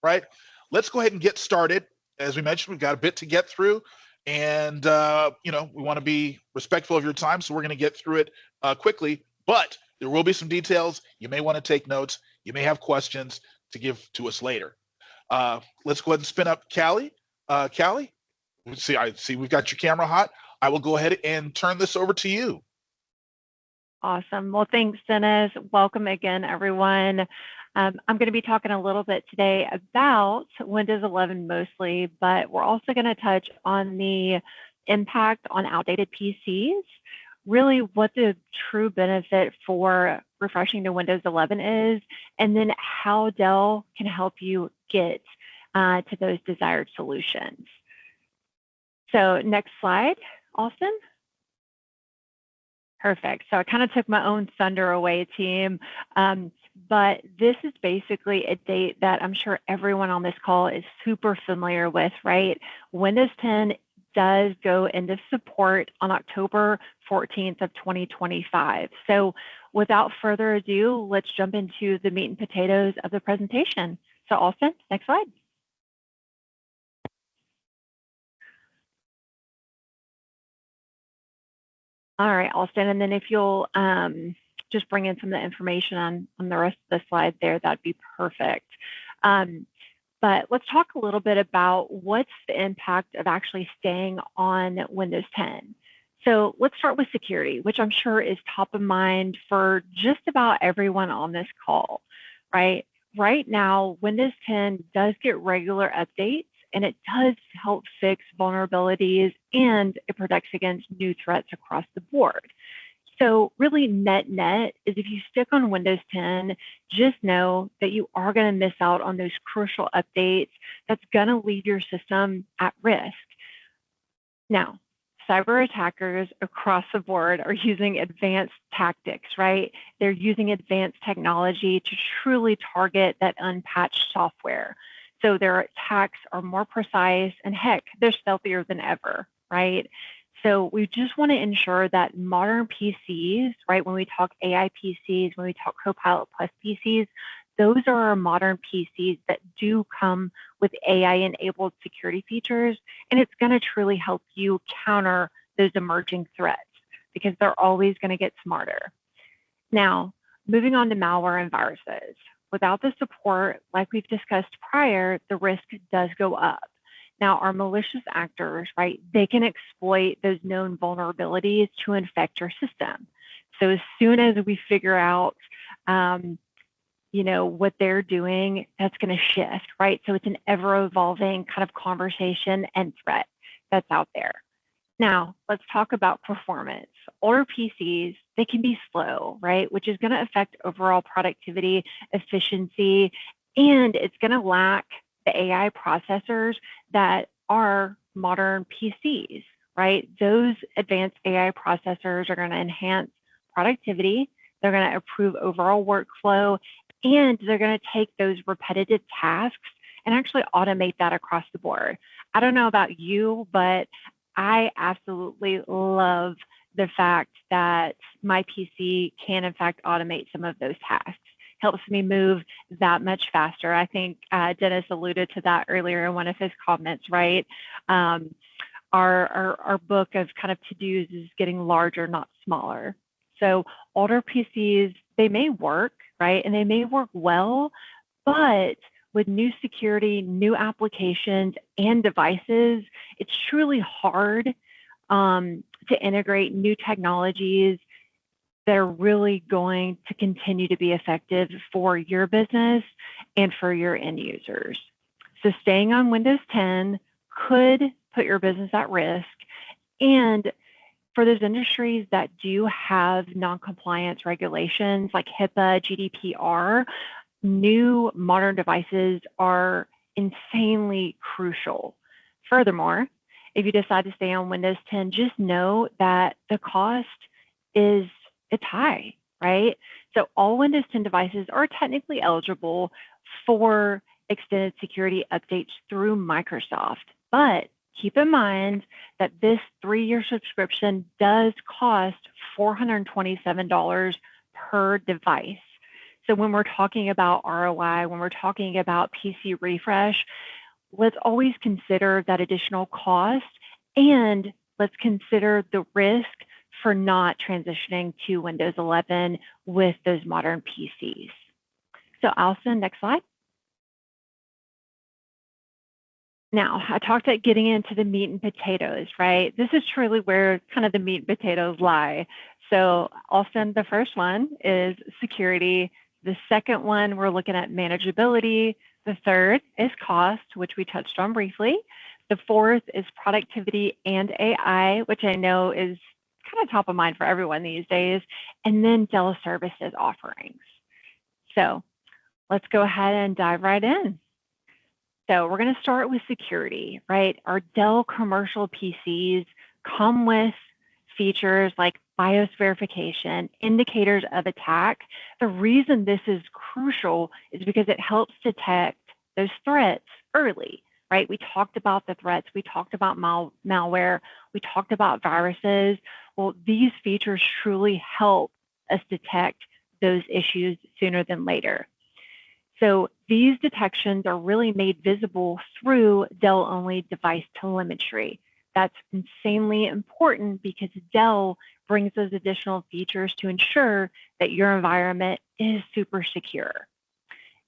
right? Let's go ahead and get started. As we mentioned, we've got a bit to get through, and we want to be respectful of your time, so we're going to get through it quickly. But there will be some details. You may want to take notes. You may have questions to give to us later. Let's go ahead and spin up Callie. Callie, I see we've got your camera hot. I will go ahead and turn this over to you. Awesome. Well, thanks, Dennis. Welcome again, everyone. I'm going to be talking a little bit today about Windows 11 mostly, but we're also going to touch on the impact on outdated PCs, really what the true benefit for refreshing to Windows 11 is, and then how Dell can help you get to those desired solutions. So next slide, Austin. Perfect. So I kind of took my own thunder away, team. But this is basically a date that I'm sure everyone on this call is super familiar with, right? Windows 10 does go into support on October 14th of 2025. So without further ado, let's jump into the meat and potatoes of the presentation. So Austin, next slide. All right, Austin, and then if you'll just bring in some of the information on the rest of the slide there, that'd be perfect. But let's talk a little bit about what's the impact of actually staying on Windows 10. So let's start with security, which I'm sure is top of mind for just about everyone on this call, right? Right now, Windows 10 does get regular updates, and it does help fix vulnerabilities, and it protects against new threats across the board. So really net is if you stick on Windows 10, just know that you are going to miss out on those crucial updates that's going to leave your system at risk. Now, cyber attackers across the board are using advanced tactics, right? They're using advanced technology to truly target that unpatched software. So their attacks are more precise, and heck, they're stealthier than ever, right? So we just want to ensure that modern PCs, right, when we talk AI PCs, when we talk Copilot Plus PCs, those are our modern PCs that do come with AI-enabled security features, and it's going to truly help you counter those emerging threats because they're always going to get smarter. Now, moving on to malware and viruses. Without the support, like we've discussed prior, the risk does go up. Now, our malicious actors, right, they can exploit those known vulnerabilities to infect your system. So as soon as we figure out, what they're doing, that's going to shift, right? So it's an ever-evolving kind of conversation and threat that's out there. Now, let's talk about performance. Older PCs, they can be slow, right? Which is going to affect overall productivity, efficiency, and it's going to lack the AI processors that are modern PCs, right? Those advanced AI processors are going to enhance productivity, they're going to improve overall workflow, and they're going to take those repetitive tasks and actually automate that across the board. I don't know about you, but I absolutely love the fact that my PC can, in fact, automate some of those tasks. Helps me move that much faster. I think Dennis alluded to that earlier in one of his comments, right? Our book of kind of to-dos is getting larger, not smaller. So older PCs, they may work, right? And they may work well, but with new security, new applications, and devices, it's truly hard to integrate new technologies that are really going to continue to be effective for your business and for your end users. So staying on Windows 10 could put your business at risk. And for those industries that do have non-compliance regulations like HIPAA, GDPR, new modern devices are insanely crucial. Furthermore, if you decide to stay on Windows 10, just know that the cost it's high, right? So all Windows 10 devices are technically eligible for extended security updates through Microsoft. But keep in mind that this 3-year subscription does cost $427 per device. So when we're talking about ROI, when we're talking about PC refresh, let's always consider that additional cost, and let's consider the risk for not transitioning to Windows 11 with those modern PCs. So Alison, next slide. Now, I talked about getting into the meat and potatoes, right? This is truly where kind of the meat and potatoes lie. So Alston, the first one is security. The second one, we're looking at manageability. The third is cost, which we touched on briefly. The fourth is productivity and AI, which I know is kind of top of mind for everyone these days. And then Dell services offerings. So let's go ahead and dive right in. So we're going to start with security, right? Our Dell commercial PCs come with features like BIOS verification, indicators of attack. The reason this is crucial is because it helps detect those threats early, right? We talked about the threats, we talked about malware, we talked about viruses. Well, these features truly help us detect those issues sooner than later. So these detections are really made visible through Dell-only device telemetry. That's insanely important because Dell brings those additional features to ensure that your environment is super secure.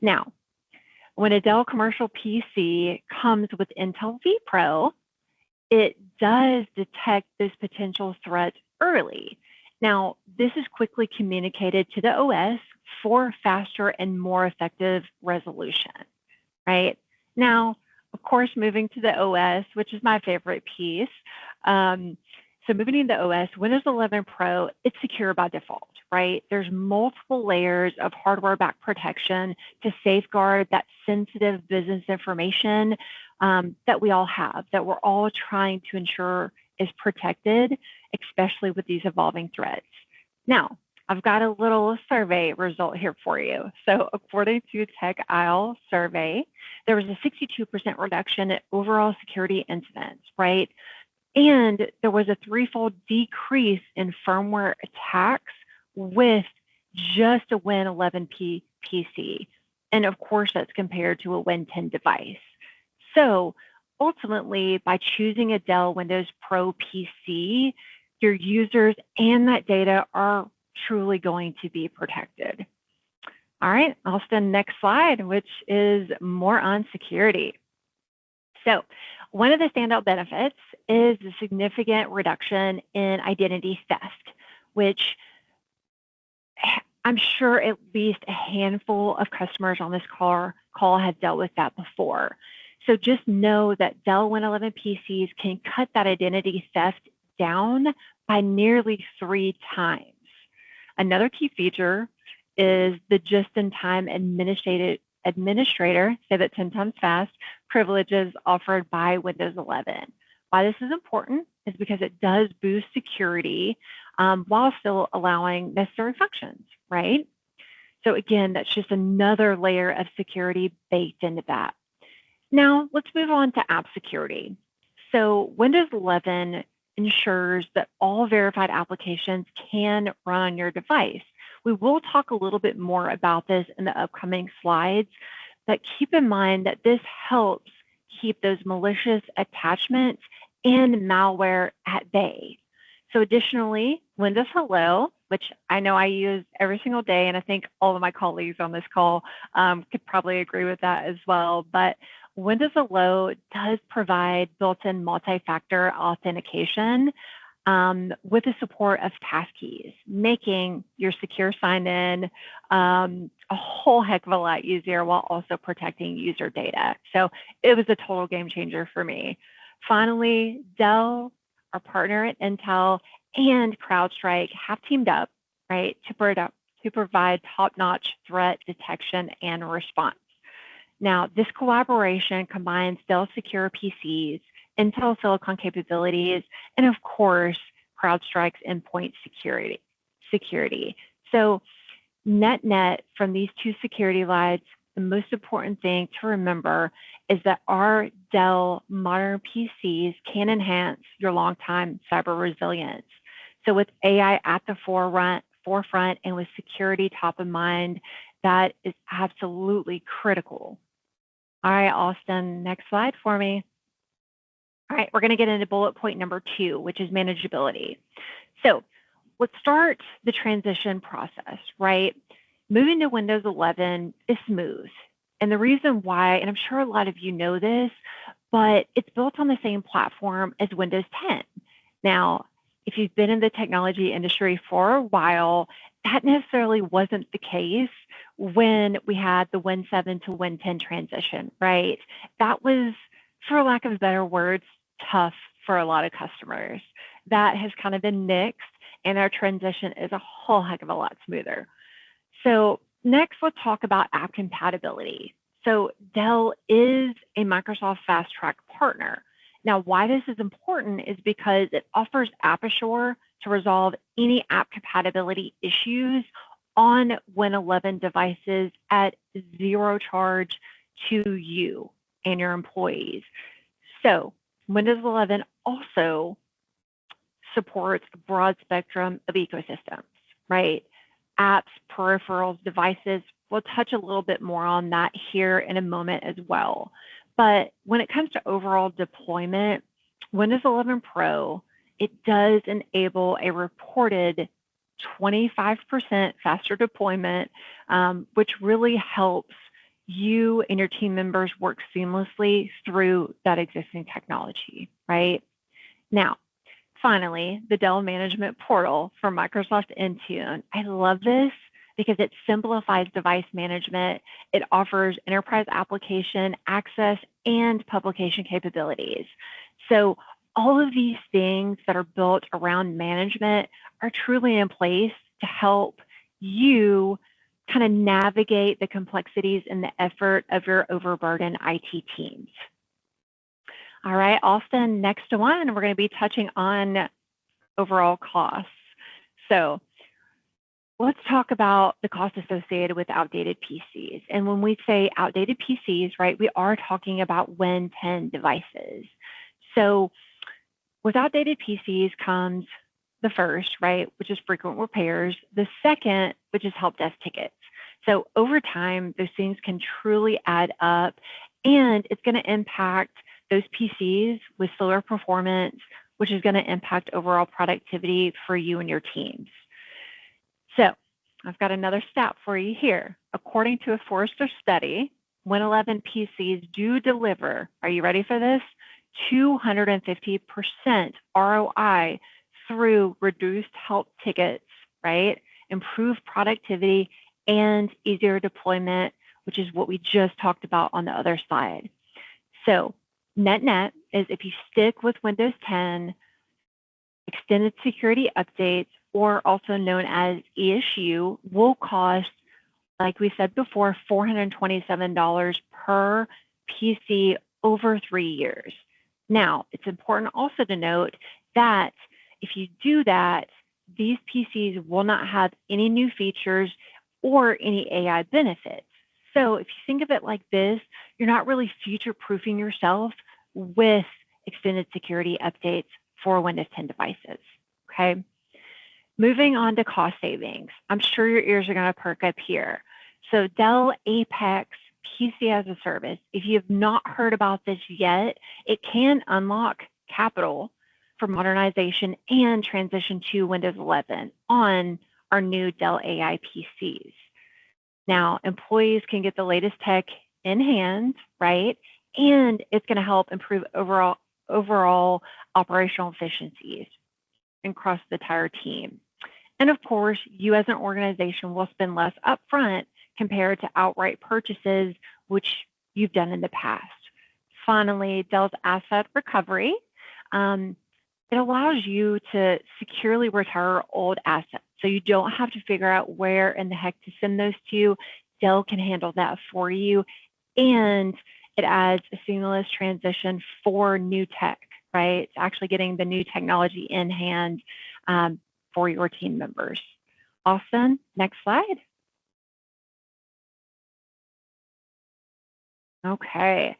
Now, when a Dell commercial PC comes with Intel vPro, it does detect those potential threats early. Now, this is quickly communicated to the OS for faster and more effective resolution, right? Now, of course, moving to the OS, which is my favorite piece. So moving into the OS, Windows 11 Pro, it's secure by default, right? There's multiple layers of hardware back protection to safeguard that sensitive business information that we all have, that we're all trying to ensure is protected, especially with these evolving threats. Now, I've got a little survey result here for you. So according to Tech Isle survey, there was a 62% reduction in overall security incidents, right? And there was a threefold decrease in firmware attacks with just a Win 11 PC. And of course, that's compared to a Win 10 device. So ultimately, by choosing a Dell Windows Pro PC, your users and that data are truly going to be protected. All right, I'll send next slide, which is more on security. So one of the standout benefits is the significant reduction in identity theft, which I'm sure at least a handful of customers on this call have dealt with that before. So just know that Dell Win 11 PCs can cut that identity theft down by nearly 3 times. Another key feature is the just-in-time administrator, say that 10 times fast, privileges offered by Windows 11. Why this is important is because it does boost security while still allowing necessary functions, right? So again, that's just another layer of security baked into that. Now, let's move on to app security. So Windows 11 ensures that all verified applications can run on your device. We will talk a little bit more about this in the upcoming slides, but keep in mind that this helps keep those malicious attachments and malware at bay. So additionally, Windows Hello, which I know I use every single day, and I think all of my colleagues on this call could probably agree with that as well, but Windows Hello does provide built-in multi-factor authentication with the support of passkeys, making your secure sign-in a whole heck of a lot easier while also protecting user data. So it was a total game changer for me. Finally, Dell, our partner at Intel, and CrowdStrike have teamed up, right, to provide top-notch threat detection and response. Now, this collaboration combines Dell Secure PCs, Intel Silicon capabilities, and of course, CrowdStrike's endpoint security. So net from these two security lights, the most important thing to remember is that our Dell modern PCs can enhance your long-time cyber resilience. So with AI at the forefront and with security top of mind, that is absolutely critical. All right, Austin, next slide for me. All right, we're going to get into bullet point number 2, which is manageability. So let's start the transition process, right? Moving to Windows 11 is smooth. And the reason why, and I'm sure a lot of you know this, but it's built on the same platform as Windows 10. Now, if you've been in the technology industry for a while, that necessarily wasn't the case when we had the Win 7 to Win 10 transition, right? That was, for lack of better words, tough for a lot of customers. That has kind of been nixed, and our transition is a whole heck of a lot smoother. So next, let's talk about app compatibility. So Dell is a Microsoft Fast Track partner. Now, why this is important is because it offers AppAssure to resolve any app compatibility issues on Win 11 devices at zero charge to you and your employees. So Windows 11 also supports a broad spectrum of ecosystems, right? Apps, peripherals, devices. We'll touch a little bit more on that here in a moment as well. But when it comes to overall deployment, Windows 11 Pro, it does enable a reported 25% faster deployment, which really helps you and your team members work seamlessly through that existing technology, right? Now, finally, the Dell Management Portal for Microsoft Intune. I love this because it simplifies device management. It offers enterprise application access and publication capabilities. So all of these things that are built around management are truly in place to help you kind of navigate the complexities and the effort of your overburdened IT teams. All right, Austin, next one, we're going to be touching on overall costs. So let's talk about the cost associated with outdated PCs. And when we say outdated PCs, right, we are talking about Win 10 devices. So with outdated PCs comes the first, right, which is frequent repairs. The second, which is help desk tickets. So over time, those things can truly add up, and it's going to impact those PCs with slower performance, which is going to impact overall productivity for you and your teams. So I've got another stat for you here. According to a Forrester study, Win 11 PCs do deliver, are you ready for this? 250% ROI through reduced help tickets, right? Improved productivity and easier deployment, which is what we just talked about on the other slide. So net is if you stick with Windows 10, extended security updates, or also known as ESU, will cost, like we said before, $427 per PC over 3 years. Now, it's important also to note that if you do that, these PCs will not have any new features or any AI benefits. So if you think of it like this, you're not really future-proofing yourself with extended security updates for Windows 10 devices, okay? Moving on to cost savings. I'm sure your ears are going to perk up here. So Dell Apex PC as a service, if you have not heard about this yet, it can unlock capital for modernization and transition to Windows 11 on our new Dell AI PCs. Now, employees can get the latest tech in hand, right? And it's going to help improve overall operational efficiencies across the entire team. And of course, you as an organization will spend less upfront compared to outright purchases, which you've done in the past. Finally, Dell's asset recovery. It allows you to securely retire old assets. So you don't have to figure out where in the heck to send those to. Dell can handle that for you. And it adds a seamless transition for new tech, right? It's actually getting the new technology in hand for your team members. Austin, next slide. Okay.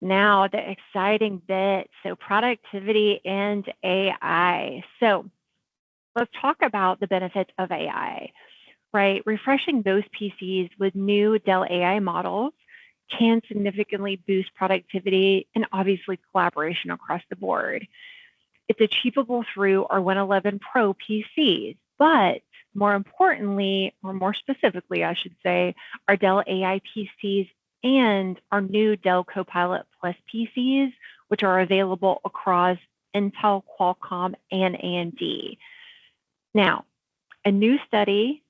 Now the exciting bit, so productivity and AI. So let's talk about the benefits of AI. right? Refreshing those PCs with new Dell AI models can significantly boost productivity and obviously collaboration across the board. It's achievable through our 111 Pro PCs, but more importantly, or more specifically, I should say, our Dell AI PCs and our new Dell Copilot Plus PCs, which are available across Intel, Qualcomm, and AMD. Now, a new study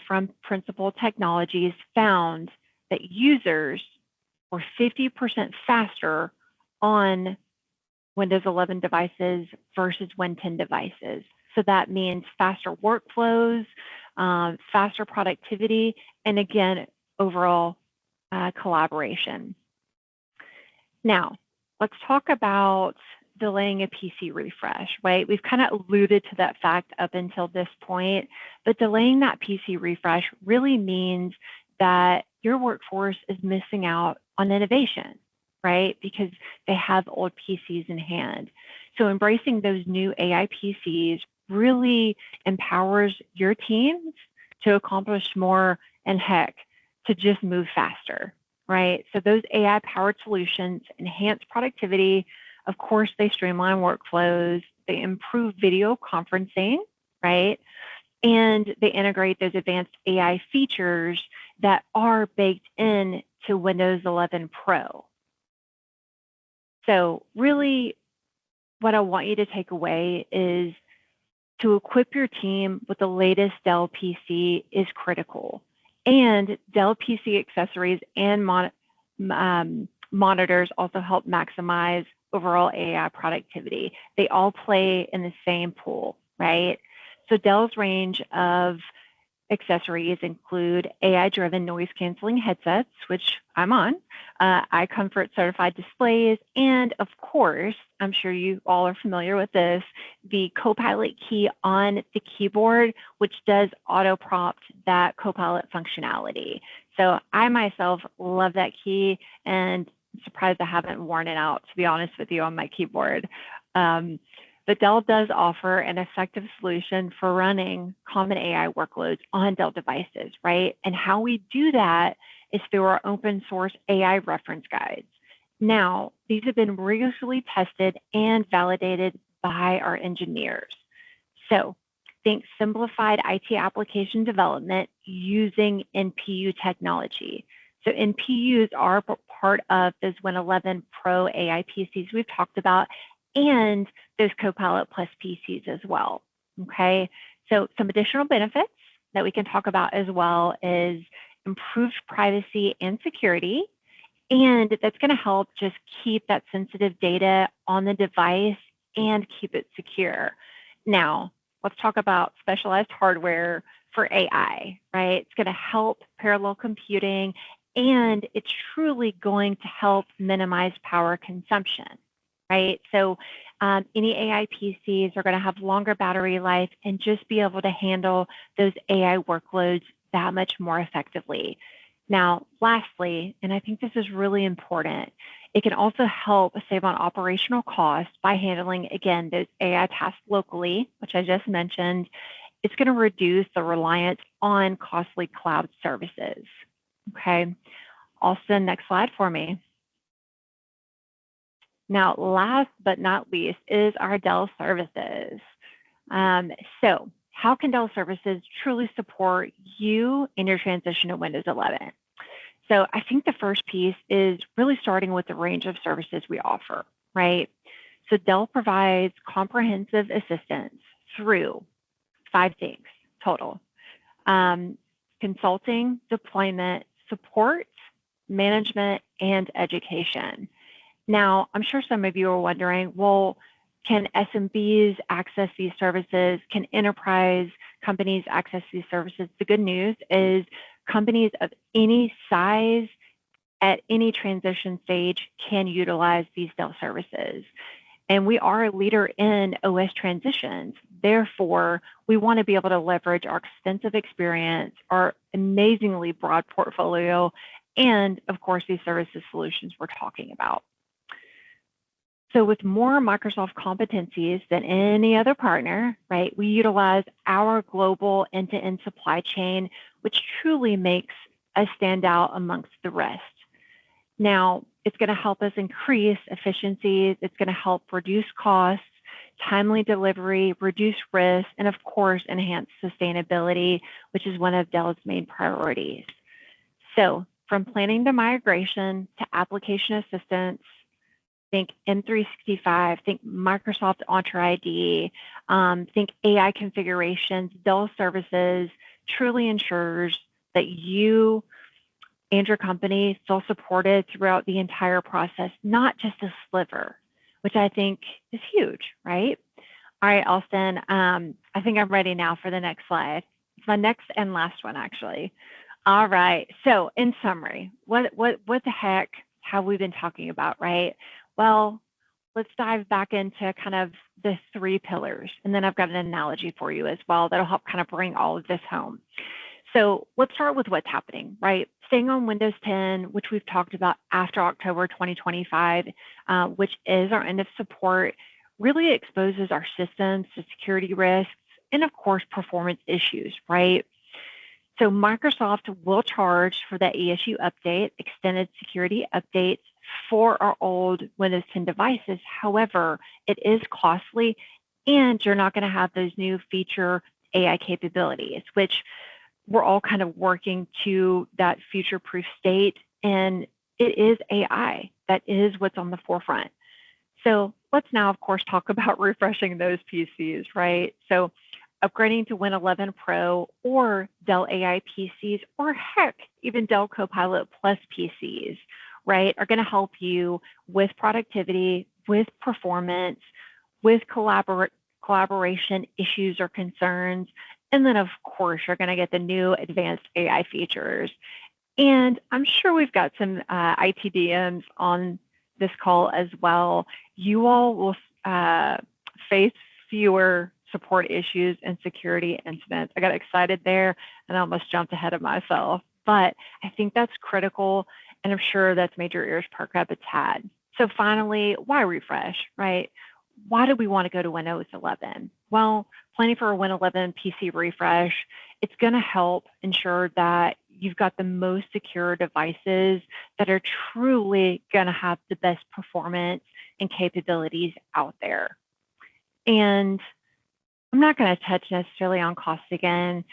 from Principal Technologies found that users were 50% faster on Windows 11 devices versus Win 10 devices. So that means faster workflows, faster productivity, and again, overall collaboration. Now, let's talk about delaying a PC refresh, right? We've kind of alluded to that fact up until this point, but delaying that PC refresh really means that your workforce is missing out on innovation, right? Because they have old PCs in hand. So embracing those new AI PCs really empowers your teams to accomplish more and heck, to just move faster, right? So those AI-powered solutions enhance productivity. Of course, they streamline workflows, they improve video conferencing, right? And they integrate those advanced AI features that are baked in to Windows 11 Pro. So really, what I want you to take away is to equip your team with the latest Dell PC is critical. And Dell PC accessories and monitors also help maximize overall AI productivity. They all play in the same pool, right? So Dell's range of accessories include AI-driven noise-canceling headsets, which I'm on, iComfort certified displays, and of course, I'm sure you all are familiar with this, the Copilot key on the keyboard, which does auto-prompt that Copilot functionality. So I myself love that key, and I'm surprised I haven't worn it out, to be honest with you, on my keyboard. But Dell does offer an effective solution for running common AI workloads on Dell devices, right? And how we do that is through our open source AI reference guides. Now, these have been rigorously tested and validated by our engineers. So think simplified IT application development using NPU technology. So NPUs are part of those Win 11 Pro AI PCs we've talked about, and those Copilot Plus PCs as well, okay? So some additional benefits that we can talk about as well is improved privacy and security, and that's gonna help just keep that sensitive data on the device and keep it secure. Now, let's talk about specialized hardware for AI, right? It's gonna help parallel computing, and it's truly going to help minimize power consumption, right? So any AI PCs are going to have longer battery life and just be able to handle those AI workloads that much more effectively. Now, lastly, and I think this is really important, it can also help save on operational costs by handling, again, those AI tasks locally, which I just mentioned. It's going to reduce the reliance on costly cloud services, okay? Austin, next slide for me. Now, last but not least is our Dell services. So how can Dell services truly support you in your transition to Windows 11? So I think the first piece is really starting with the range of services we offer, right? So Dell provides comprehensive assistance through 5 things total: consulting, deployment, support, management, and education. Now, I'm sure some of you are wondering, well, can SMBs access these services? Can enterprise companies access these services? The good news is companies of any size at any transition stage can utilize these Dell services. And we are a leader in OS transitions. Therefore, we want to be able to leverage our extensive experience, our amazingly broad portfolio, and of course, these services solutions we're talking about. So with more Microsoft competencies than any other partner, right, we utilize our global end-to-end supply chain, which truly makes us stand out amongst the rest. Now, it's going to help us increase efficiencies. It's going to help reduce costs, timely delivery, reduce risk, and of course, enhance sustainability, which is one of Dell's main priorities. So from planning the migration to application assistance, think M365, think Microsoft Entra ID, think AI configurations, Dell services truly ensures that you and your company feel supported throughout the entire process, not just a sliver, which I think is huge, right? All right, Austin, I think I'm ready now for the next slide. It's my next and last one, actually. All right, so in summary, what the heck have we been talking about, right? Well, let's dive back into kind of the 3 pillars, and then I've got an analogy for you as well that'll help kind of bring all of this home. So let's start with what's happening, right? Staying on Windows 10, which we've talked about after October 2025, which is our end of support, really exposes our systems to security risks and, of course, performance issues, right? So Microsoft will charge for that ESU update, extended security updates for our old Windows 10 devices. However, it is costly, and you're not going to have those new feature AI capabilities, which we're all kind of working to that future-proof state, and it is AI. That is what's on the forefront. So let's now, of course, talk about refreshing those PCs, right? So upgrading to Win 11 Pro or Dell AI PCs, or heck, even Dell Copilot Plus PCs, right, are going to help you with productivity, with performance, with collaboration issues or concerns. And then, of course, you're going to get the new advanced AI features. And I'm sure we've got some ITDMs on this call as well. You all will face fewer support issues and security incidents. I got excited there and I almost jumped ahead of myself. But I think that's critical, and I'm sure that's made your ears perk up a tad. So finally, why refresh, right? Why do we want to go to Windows 11? Well, planning for a Win 11 PC refresh, it's going to help ensure that you've got the most secure devices that are truly going to have the best performance and capabilities out there. And I'm not going to touch necessarily on cost again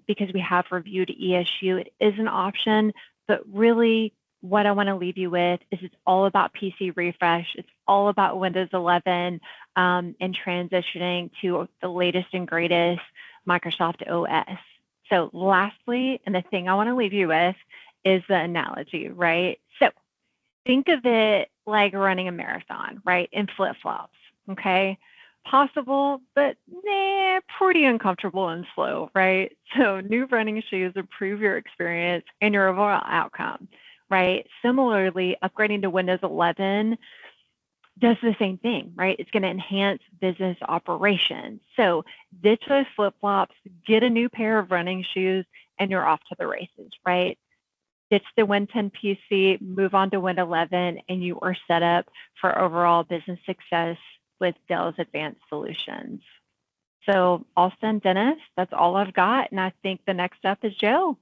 because we have reviewed ESU. It is an option, but really what I want to leave you with is it's all about PC refresh. It's all about Windows 11 and transitioning to the latest and greatest Microsoft OS. So lastly, and the thing I want to leave you with is the analogy, right? So think of it like running a marathon, right? In flip-flops, okay? Possible, but pretty uncomfortable and slow, right? So new running shoes improve your experience and your overall outcome, right? Similarly, upgrading to Windows 11 does the same thing, right? It's going to enhance business operations. So ditch those flip-flops, get a new pair of running shoes, and you're off to the races, right? Ditch the Win 10 PC, move on to Win 11, and you are set up for overall business success with Dell's advanced solutions. So Austin, Dennis, that's all I've got. And I think the next up is Joe.